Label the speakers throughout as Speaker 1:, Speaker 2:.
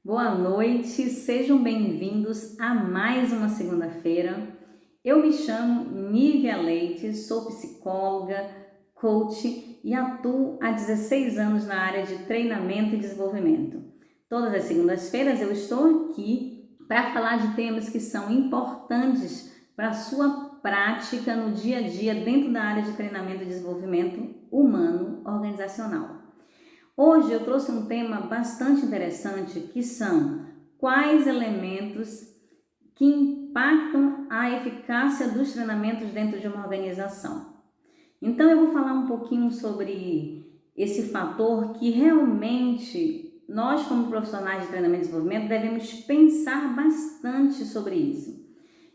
Speaker 1: Boa noite, sejam bem-vindos a mais uma segunda-feira. Eu me chamo Nívia Leite, sou psicóloga, coach e atuo há 16 anos na área de treinamento e desenvolvimento. Todas as segundas-feiras eu estou aqui para falar de temas que são importantes para a sua prática no dia a dia dentro da área de treinamento e desenvolvimento humano organizacional. Hoje eu trouxe um tema bastante interessante que são quais elementos que impactam a eficácia dos treinamentos dentro de uma organização. Então eu vou falar um pouquinho sobre esse fator que realmente nós como profissionais de treinamento e desenvolvimento devemos pensar bastante sobre isso.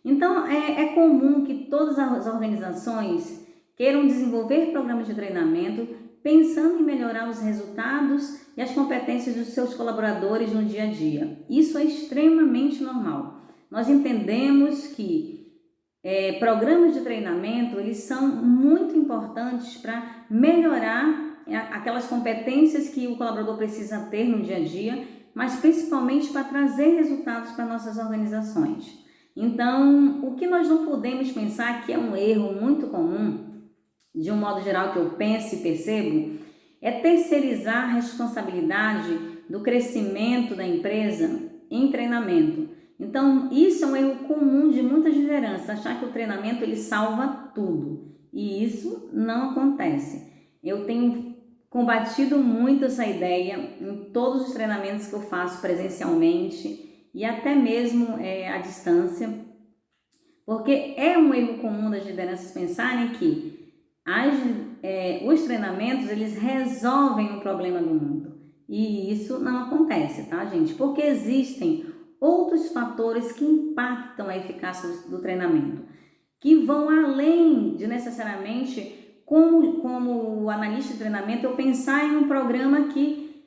Speaker 1: Então é comum que todas as organizações queiram desenvolver programas de treinamento pensando em melhorar os resultados e as competências dos seus colaboradores no dia a dia. Isso é extremamente normal. Nós entendemos que programas de treinamento eles são muito importantes para melhorar aquelas competências que o colaborador precisa ter no dia a dia, mas principalmente para trazer resultados para nossas organizações. Então, o que nós não podemos pensar que é um erro muito comum, de um modo geral que eu penso e percebo, é terceirizar a responsabilidade do crescimento da empresa em treinamento. Então, isso é um erro comum de muitas lideranças, achar que o treinamento ele salva tudo. E isso não acontece. Eu tenho combatido muito essa ideia em todos os treinamentos que eu faço presencialmente e até mesmo à distância, porque é um erro comum das lideranças pensarem que os treinamentos eles resolvem o problema do mundo e isso não acontece, tá, gente? Porque existem outros fatores que impactam a eficácia do treinamento, que vão além de necessariamente como analista de treinamento eu pensar em um programa que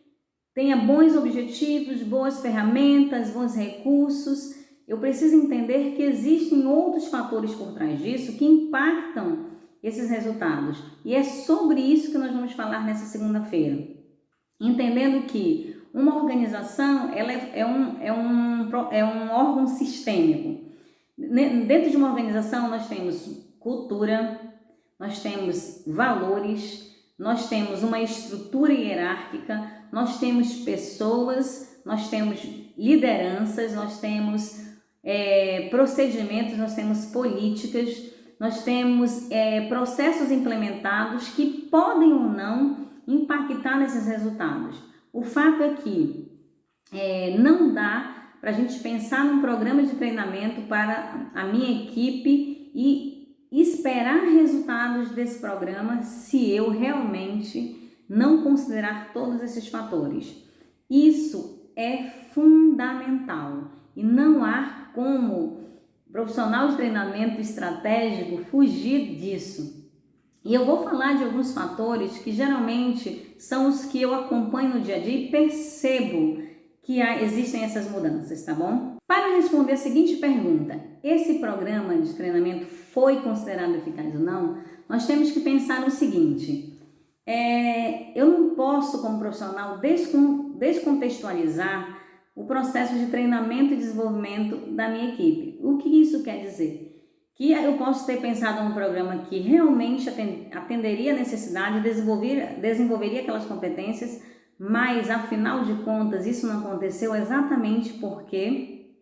Speaker 1: tenha bons objetivos, boas ferramentas, bons recursos. Eu preciso entender que existem outros fatores por trás disso que impactam esses resultados. E é sobre isso que nós vamos falar nessa segunda-feira. Entendendo que uma organização ela é um órgão sistêmico. Dentro de uma organização nós temos cultura, nós temos valores, nós temos uma estrutura hierárquica, nós temos pessoas, nós temos lideranças, nós temos procedimentos, nós temos políticas, nós temos processos implementados que podem ou não impactar nesses resultados. O fato é que não dá para a gente pensar num programa de treinamento para a minha equipe e esperar resultados desse programa se eu realmente não considerar todos esses fatores. Isso é fundamental e não há como profissional de treinamento estratégico fugir disso. E eu vou falar de alguns fatores que geralmente são os que eu acompanho no dia a dia e percebo que existem essas mudanças, tá bom? Para responder a seguinte pergunta, esse programa de treinamento foi considerado eficaz ou não? Nós temos que pensar o seguinte, eu não posso como profissional descontextualizar o processo de treinamento e desenvolvimento da minha equipe. O que isso quer dizer? Que eu posso ter pensado num programa que realmente atenderia a necessidade, desenvolveria aquelas competências, mas afinal de contas isso não aconteceu exatamente porque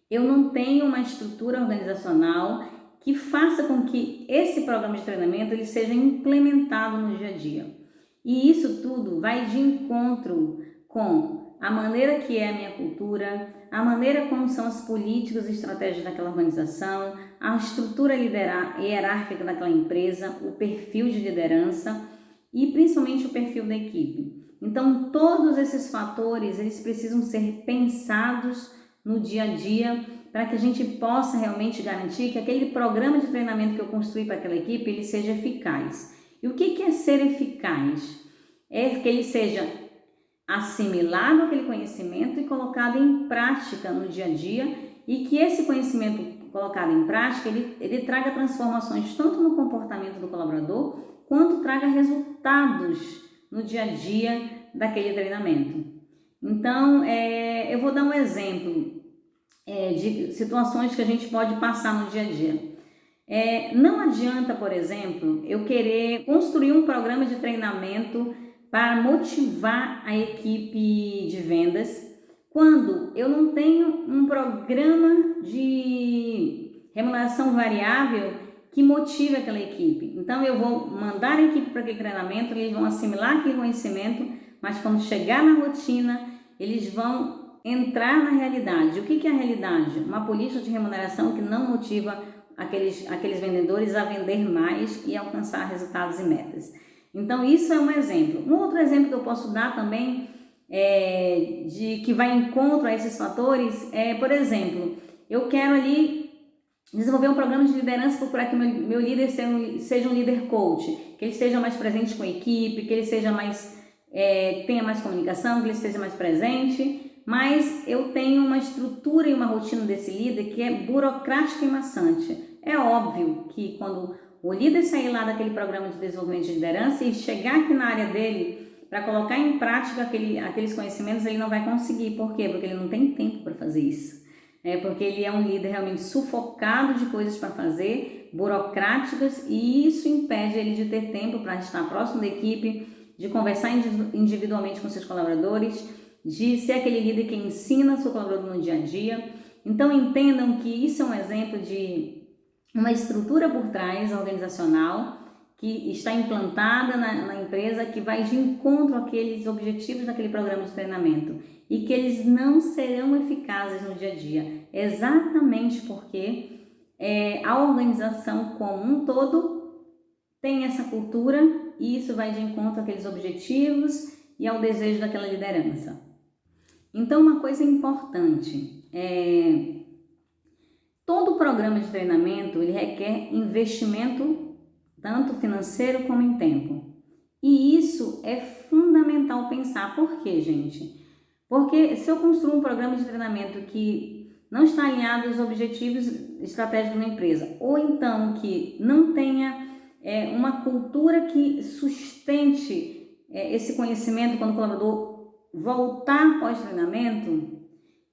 Speaker 1: eu não tenho uma estrutura organizacional que faça com que esse programa de treinamento ele seja implementado no dia a dia. E isso tudo vai de encontro com a maneira que é a minha cultura, a maneira como são as políticas e estratégias daquela organização, a estrutura hierárquica daquela empresa, o perfil de liderança e principalmente o perfil da equipe. Então, todos esses fatores, eles precisam ser pensados no dia a dia para que a gente possa realmente garantir que aquele programa de treinamento que eu construí para aquela equipe, ele seja eficaz. E o que é ser eficaz? É que ele seja assimilado aquele conhecimento e colocado em prática no dia a dia e que esse conhecimento colocado em prática, ele traga transformações tanto no comportamento do colaborador, quanto traga resultados no dia a dia daquele treinamento. Então, eu vou dar um exemplo de situações que a gente pode passar no dia a dia. Não adianta, por exemplo, eu querer construir um programa de treinamento para motivar a equipe de vendas quando eu não tenho um programa de remuneração variável que motive aquela equipe. Então eu vou mandar a equipe para aquele treinamento, eles vão assimilar aquele conhecimento, mas quando chegar na rotina, eles vão entrar na realidade. O que é a realidade? Uma política de remuneração que não motiva aqueles vendedores a vender mais e alcançar resultados e metas. Então isso é um exemplo. Um outro exemplo que eu posso dar também de que vai em encontro a esses fatores por exemplo, eu quero ali desenvolver um programa de liderança, procurar que meu líder seja um líder coach, que ele esteja mais presente com a equipe, que ele seja mais tenha mais comunicação, que ele esteja mais presente, mas eu tenho uma estrutura e uma rotina desse líder que é burocrática e maçante. É óbvio que quando o líder sair lá daquele programa de desenvolvimento de liderança e chegar aqui na área dele para colocar em prática aqueles conhecimentos, ele não vai conseguir. Por quê? Porque ele não tem tempo para fazer isso. Porque ele é um líder realmente sufocado de coisas para fazer, burocráticas, e isso impede ele de ter tempo para estar próximo da equipe, de conversar individualmente com seus colaboradores, de ser aquele líder que ensina seu colaborador no dia a dia. Então entendam que isso é um exemplo de uma estrutura por trás organizacional que está implantada na empresa, que vai de encontro àqueles objetivos daquele programa de treinamento e que eles não serão eficazes no dia a dia, exatamente porque a organização como um todo tem essa cultura e isso vai de encontro àqueles objetivos e ao desejo daquela liderança. Então, uma coisa importante todo programa de treinamento ele requer investimento tanto financeiro como em tempo. E isso é fundamental pensar. Por quê, gente? Porque se eu construo um programa de treinamento que não está alinhado aos objetivos estratégicos da empresa, ou então que não tenha uma cultura que sustente esse conhecimento quando o colaborador voltar pós-treinamento,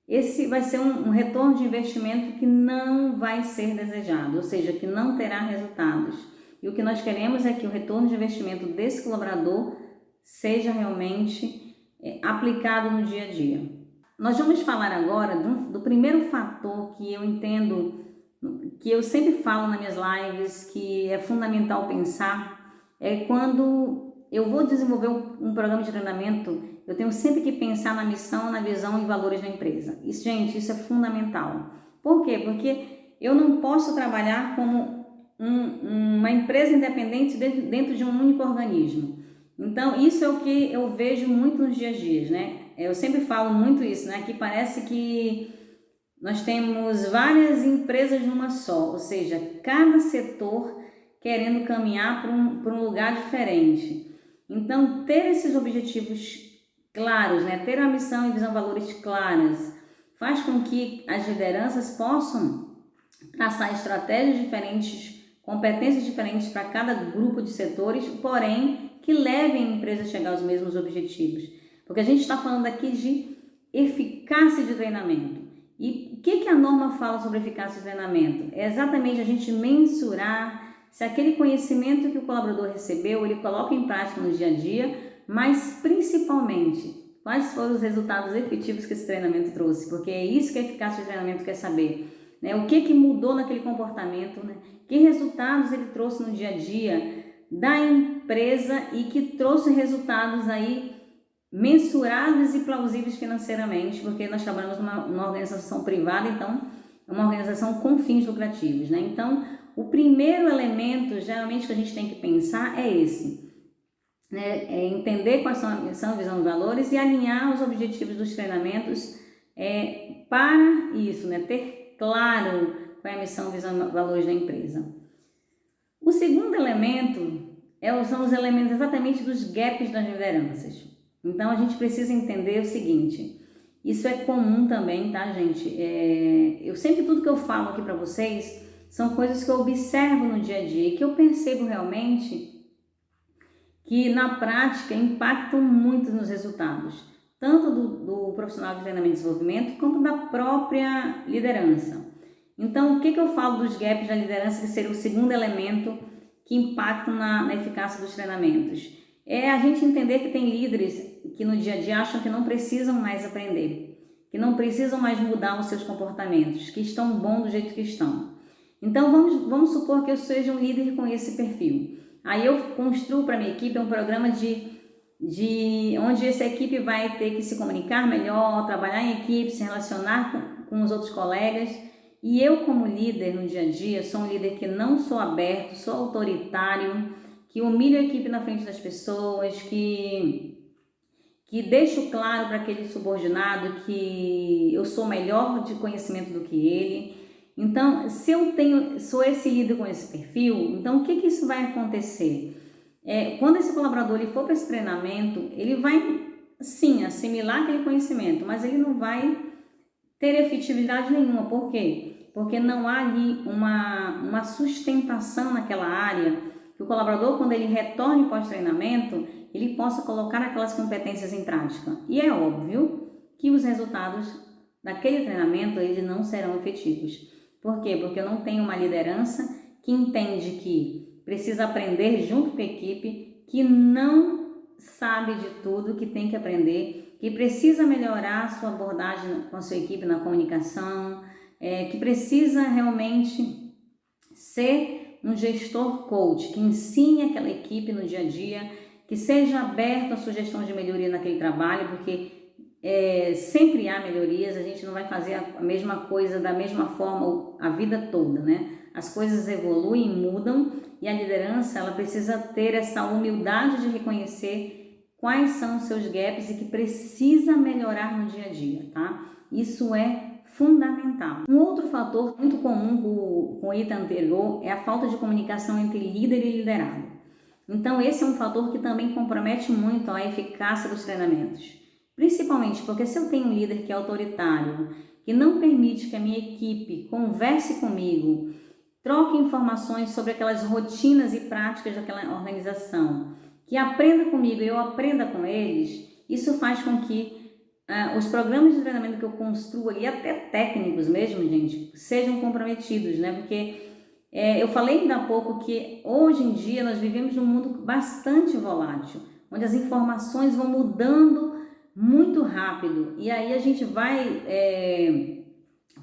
Speaker 1: esse vai ser um retorno de investimento que não vai ser desejado, ou seja, que não terá resultados. E o que nós queremos é que o retorno de investimento desse colaborador seja realmente aplicado no dia a dia. Nós vamos falar agora do primeiro fator que eu entendo, que eu sempre falo nas minhas lives, que é fundamental pensar, quando eu vou desenvolver um programa de treinamento, eu tenho sempre que pensar na missão, na visão e valores da empresa. Isso, gente, isso é fundamental. Por quê? Porque eu não posso trabalhar como uma empresa independente dentro de um único organismo. Então, isso é o que eu vejo muito nos dias a dias, né? Eu sempre falo muito isso, né? Que parece que nós temos várias empresas numa só, ou seja, cada setor querendo caminhar para um lugar diferente. Então, ter esses objetivos claros, né? Ter a missão e visão valores claras, faz com que as lideranças possam traçar estratégias diferentes, competências diferentes para cada grupo de setores, porém que levem a empresa a chegar aos mesmos objetivos. Porque a gente está falando aqui de eficácia de treinamento. E o que a norma fala sobre eficácia de treinamento? É exatamente a gente mensurar se aquele conhecimento que o colaborador recebeu, ele coloca em prática no dia a dia, mas principalmente quais foram os resultados efetivos que esse treinamento trouxe, porque é isso que a eficácia de treinamento quer saber. O que mudou naquele comportamento, que resultados ele trouxe no dia a dia da empresa e que trouxe resultados aí mensuráveis e plausíveis financeiramente, porque nós trabalhamos numa organização privada, então é uma organização com fins lucrativos, Então, o primeiro elemento, geralmente, que a gente tem que pensar é esse, é entender quais são a missão, visão e valores e alinhar os objetivos dos treinamentos para isso, ter claro qual é a missão, visão e valores da empresa. O segundo elemento são os elementos exatamente dos gaps das lideranças. Então, a gente precisa entender o seguinte, isso é comum também, tá, gente? Tudo que eu falo aqui para vocês são coisas que eu observo no dia a dia e que eu percebo realmente que na prática impactam muito nos resultados. tanto do profissional de treinamento e desenvolvimento, como da própria liderança. Então, o que eu falo dos gaps da liderança, que seria o segundo elemento que impacta na eficácia dos treinamentos? É a gente entender que tem líderes que no dia a dia acham que não precisam mais aprender, que não precisam mais mudar os seus comportamentos, que estão bons do jeito que estão. Então, vamos supor que eu seja um líder com esse perfil. Aí eu construo para minha equipe um programa onde essa equipe vai ter que se comunicar melhor, trabalhar em equipe, se relacionar com os outros colegas. E eu, como líder no dia a dia, sou um líder que não sou aberto, sou autoritário, que humilho a equipe na frente das pessoas, que deixo claro para aquele subordinado que eu sou melhor de conhecimento do que ele. Então, se eu sou esse líder com esse perfil, então o que isso vai acontecer? Quando esse colaborador ele for para esse treinamento, ele vai, sim, assimilar aquele conhecimento, mas ele não vai ter efetividade nenhuma. Por quê? Porque não há ali uma sustentação naquela área, que o colaborador, quando ele retorne pós-treinamento, ele possa colocar aquelas competências em prática. E é óbvio que os resultados daquele treinamento eles não serão efetivos. Por quê? Porque eu não tenho uma liderança que entende que precisa aprender junto com a equipe, que não sabe de tudo, que tem que aprender, que precisa melhorar a sua abordagem com a sua equipe na comunicação, que precisa realmente ser um gestor coach, que ensine aquela equipe no dia a dia, que seja aberto a sugestões de melhoria naquele trabalho, porque sempre há melhorias, a gente não vai fazer a mesma coisa da mesma forma a vida toda, né? As coisas evoluem, mudam, e a liderança ela precisa ter essa humildade de reconhecer quais são os seus gaps e que precisa melhorar no dia a dia, tá? Isso é fundamental. Um outro fator muito comum com o item anterior é a falta de comunicação entre líder e liderado. Então esse é um fator que também compromete muito a eficácia dos treinamentos. Principalmente porque se eu tenho um líder que é autoritário, que não permite que a minha equipe converse comigo, troque informações sobre aquelas rotinas e práticas daquela organização, que aprenda comigo e eu aprenda com eles, isso faz com que os programas de treinamento que eu construo e até técnicos mesmo, gente, sejam comprometidos, né? Porque eu falei ainda há pouco que hoje em dia nós vivemos num mundo bastante volátil, onde as informações vão mudando muito rápido, e aí a gente vai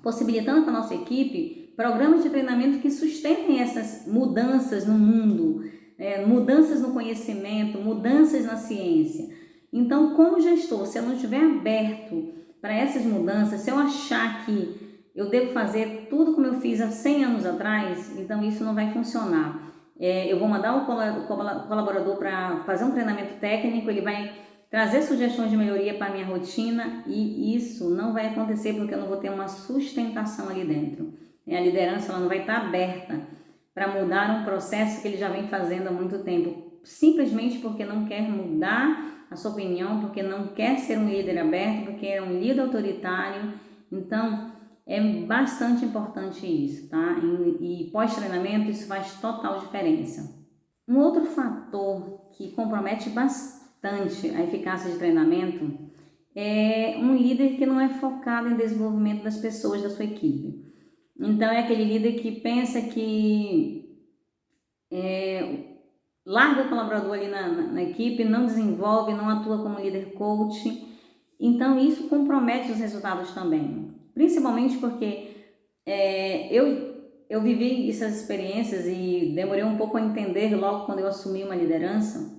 Speaker 1: possibilitando para a nossa equipe programas de treinamento que sustentem essas mudanças no mundo, mudanças no conhecimento, mudanças na ciência. Então, como gestor, se eu não estiver aberto para essas mudanças, se eu achar que eu devo fazer tudo como eu fiz há 100 anos atrás, então isso não vai funcionar. Eu vou mandar o colaborador para fazer um treinamento técnico, ele vai trazer sugestões de melhoria para a minha rotina, e isso não vai acontecer porque eu não vou ter uma sustentação ali dentro. A liderança ela não vai estar aberta para mudar um processo que ele já vem fazendo há muito tempo, simplesmente porque não quer mudar a sua opinião, porque não quer ser um líder aberto, porque é um líder autoritário. Então, é bastante importante isso, tá? E pós-treinamento isso faz total diferença. Um outro fator que compromete bastante a eficácia de treinamento é um líder que não é focado em desenvolvimento das pessoas da sua equipe. Então é aquele líder que pensa que larga o colaborador ali na equipe, não desenvolve, não atua como líder coach. Então isso compromete os resultados também, principalmente porque eu vivi essas experiências e demorei um pouco a entender logo quando eu assumi uma liderança.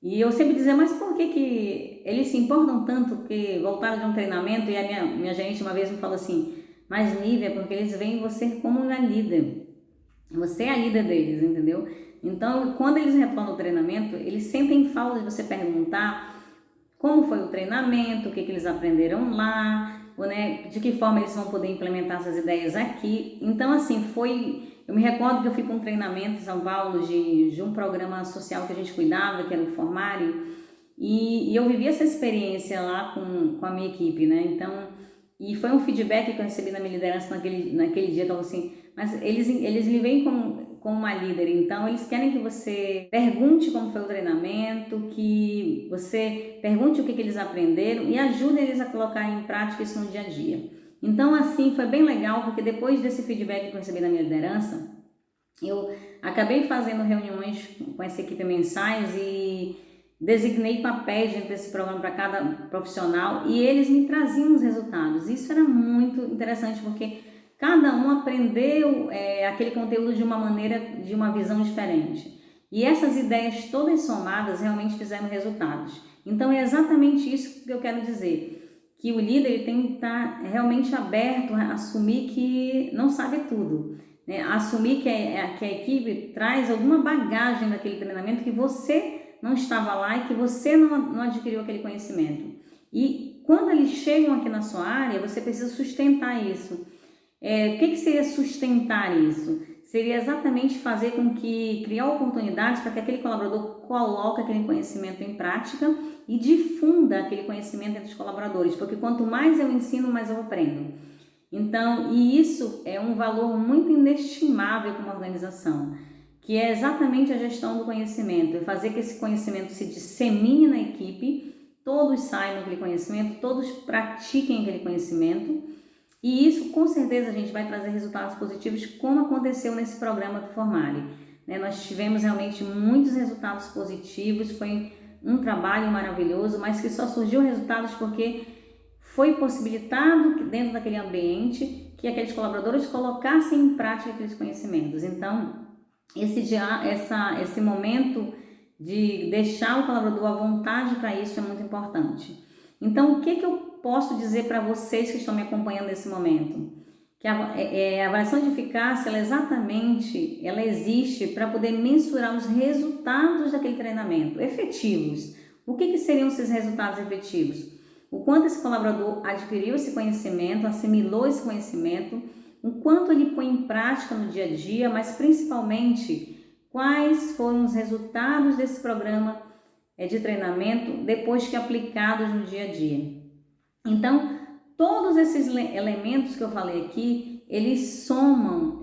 Speaker 1: E eu sempre dizia, mas por que eles se importam tanto que voltaram de um treinamento? E a minha gerente uma vez me falou assim, mas Nívia, porque eles veem você como uma líder. Você é a líder deles, entendeu? Então, quando eles retornam ao treinamento, eles sentem falta de você perguntar como foi o treinamento, o que eles aprenderam lá, né, de que forma eles vão poder implementar essas ideias aqui. Então, assim, eu me recordo que eu fui para um treinamento em São Paulo de um programa social que a gente cuidava, que era o Formário, e eu vivi essa experiência lá com a minha equipe, né? Então, e foi um feedback que eu recebi na minha liderança naquele dia, que eu falei assim, mas eles me veem como uma líder. Então, eles querem que você pergunte como foi o treinamento, que você pergunte o que eles aprenderam e ajude eles a colocar em prática isso no dia a dia. Então, assim, foi bem legal, porque depois desse feedback que eu recebi da minha liderança, eu acabei fazendo reuniões com essa equipe mensais e designei papéis dentro desse programa para cada profissional e eles me traziam os resultados. Isso era muito interessante porque cada um aprendeu aquele conteúdo de uma maneira, de uma visão diferente. E essas ideias todas somadas realmente fizeram resultados. Então é exatamente isso que eu quero dizer, que o líder ele tem que estar realmente aberto a assumir que não sabe tudo. Né? Assumir que a equipe traz alguma bagagem daquele treinamento que você não estava lá e que você não adquiriu aquele conhecimento. E quando eles chegam aqui na sua área, você precisa sustentar isso. O que seria sustentar isso? Seria exatamente fazer com que, criar oportunidades para que aquele colaborador coloque aquele conhecimento em prática e difunda aquele conhecimento entre os colaboradores, porque quanto mais eu ensino, mais eu aprendo. Então, e isso é um valor muito inestimável para uma organização, que é exatamente a gestão do conhecimento, é fazer que esse conhecimento se dissemine na equipe, todos saibam aquele conhecimento, todos pratiquem aquele conhecimento, e isso com certeza a gente vai trazer resultados positivos, como aconteceu nesse programa do Formare. Nós tivemos realmente muitos resultados positivos, foi um trabalho maravilhoso, mas que só surgiu resultados porque foi possibilitado dentro daquele ambiente que aqueles colaboradores colocassem em prática aqueles conhecimentos. Então, esse momento de deixar o colaborador à vontade para isso é muito importante. Então, o que eu posso dizer para vocês que estão me acompanhando nesse momento? Que a avaliação de eficácia, ela existe para poder mensurar os resultados daquele treinamento efetivos. O que seriam esses resultados efetivos? O quanto esse colaborador adquiriu esse conhecimento, assimilou esse conhecimento, o quanto ele põe em prática no dia a dia, mas principalmente quais foram os resultados desse programa de treinamento depois que aplicados no dia a dia. Então, todos esses elementos que eu falei aqui, eles somam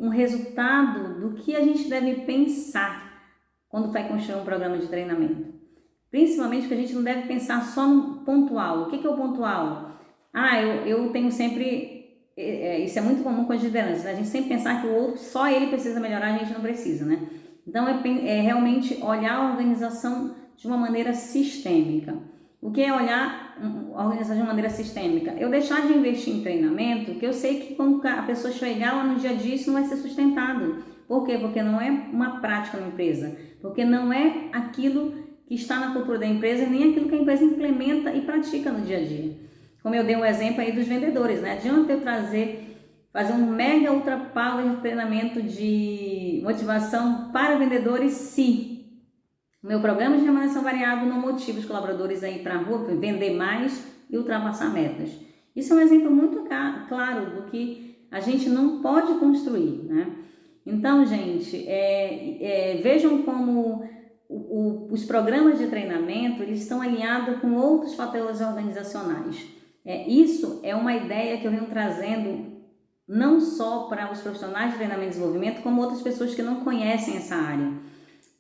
Speaker 1: um resultado do que a gente deve pensar quando vai construir um programa de treinamento. Principalmente que a gente não deve pensar só no pontual. O que é o pontual? Eu tenho sempre... isso é muito comum com as lideranças. A gente sempre pensar que o outro, só ele precisa melhorar, a gente não precisa, né? Então, é realmente olhar a organização de uma maneira sistêmica. O que é olhar a organização de uma maneira sistêmica? Eu deixar de investir em treinamento, que eu sei que quando a pessoa chegar lá no dia a dia, isso não vai ser sustentado. Por quê? Porque não é uma prática na empresa. Porque não é aquilo que está na cultura da empresa, nem aquilo que a empresa implementa e pratica no dia a dia. Como eu dei um exemplo aí dos vendedores, né? Adianta eu fazer um mega ultra power treinamento de motivação para vendedores se o meu programa de remuneração variável não motiva os colaboradores a ir para a rua, vender mais e ultrapassar metas. Isso é um exemplo muito claro do que a gente não pode construir, né? Então, gente, vejam como os programas de treinamento eles estão alinhados com outros fatores organizacionais. Isso é uma ideia que eu venho trazendo não só para os profissionais de treinamento e desenvolvimento, como outras pessoas que não conhecem essa área.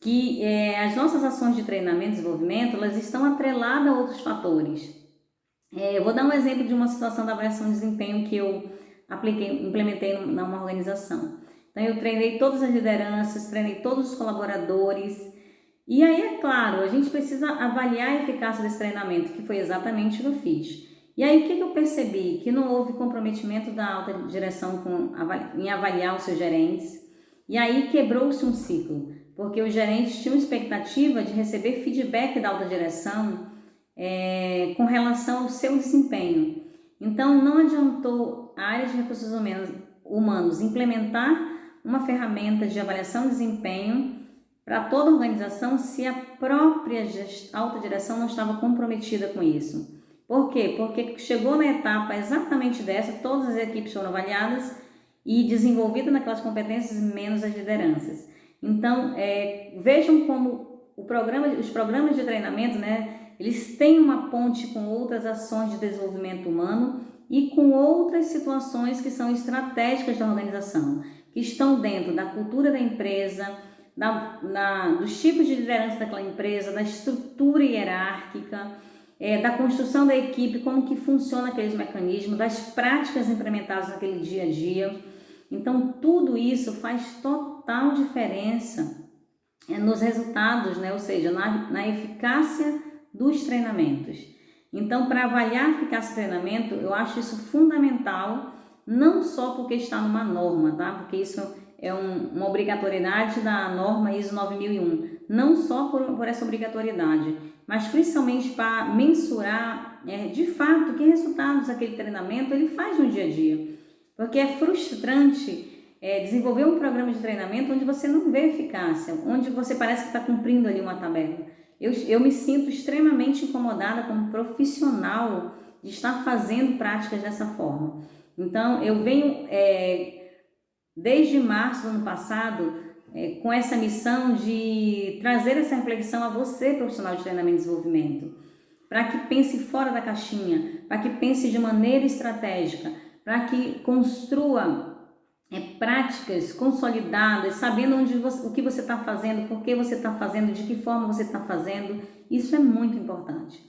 Speaker 1: Que as nossas ações de treinamento e desenvolvimento elas estão atreladas a outros fatores. Eu vou dar um exemplo de uma situação da avaliação de desempenho que eu implementei numa organização. Então, eu treinei todas as lideranças, treinei todos os colaboradores. E aí, é claro, a gente precisa avaliar a eficácia desse treinamento, que foi exatamente o que eu fiz. E aí, o que eu percebi? Que não houve comprometimento da alta direção em avaliar os seus gerentes. E aí, quebrou-se um ciclo, porque os gerentes tinham expectativa de receber feedback da alta direção com relação ao seu desempenho. Então, não adiantou a área de recursos humanos implementar uma ferramenta de avaliação de desempenho para toda a organização se a própria alta direção não estava comprometida com isso. Por quê? Porque chegou na etapa exatamente dessa, todas as equipes foram avaliadas e desenvolvidas naquelas competências, menos as lideranças. Então, vejam como os programas de treinamento, né, eles têm uma ponte com outras ações de desenvolvimento humano e com outras situações que são estratégicas da organização. que estão dentro da cultura da empresa, dos tipos de liderança daquela empresa, da estrutura hierárquica, da construção da equipe, como que funciona aqueles mecanismos, das práticas implementadas naquele dia a dia. Então, tudo isso faz total diferença nos resultados, né? Ou seja, na eficácia dos treinamentos. Então, para avaliar a eficácia do treinamento, eu acho isso fundamental, não só porque está numa norma, tá? Porque isso é uma obrigatoriedade da norma ISO 9001, não só por essa obrigatoriedade, mas principalmente para mensurar de fato que resultados aquele treinamento ele faz no dia a dia. Porque é frustrante desenvolver um programa de treinamento onde você não vê eficácia, onde você parece que está cumprindo ali uma tabela. Eu me sinto extremamente incomodada como profissional de estar fazendo práticas dessa forma. Então, eu venho desde março do ano passado com essa missão de trazer essa reflexão a você, profissional de treinamento e desenvolvimento, para que pense fora da caixinha, para que pense de maneira estratégica, para que construa práticas consolidadas, sabendo o que você está fazendo, por que você está fazendo, de que forma você está fazendo. Isso é muito importante.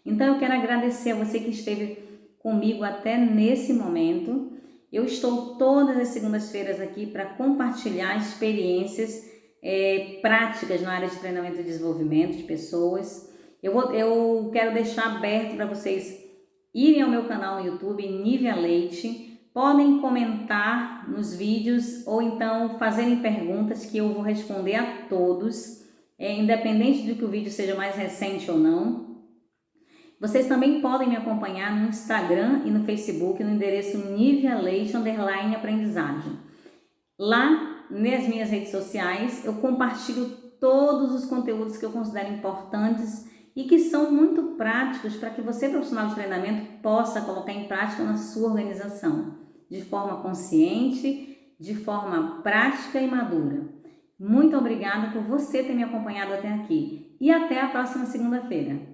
Speaker 1: Então, eu quero agradecer a você que esteve comigo até nesse momento. Eu estou todas as segundas-feiras aqui para compartilhar experiências práticas na área de treinamento e desenvolvimento de pessoas. Eu quero deixar aberto para vocês irem ao meu canal no YouTube, Nívia Leite. Podem comentar nos vídeos ou então fazerem perguntas que eu vou responder a todos, independente de que o vídeo seja mais recente ou não. Vocês também podem me acompanhar no Instagram e no Facebook no endereço Nívia Leite _aprendizagem. Lá, nas minhas redes sociais, eu compartilho todos os conteúdos que eu considero importantes e que são muito práticos para que você, profissional de treinamento, possa colocar em prática na sua organização, de forma consciente, de forma prática e madura. Muito obrigada por você ter me acompanhado até aqui e até a próxima segunda-feira.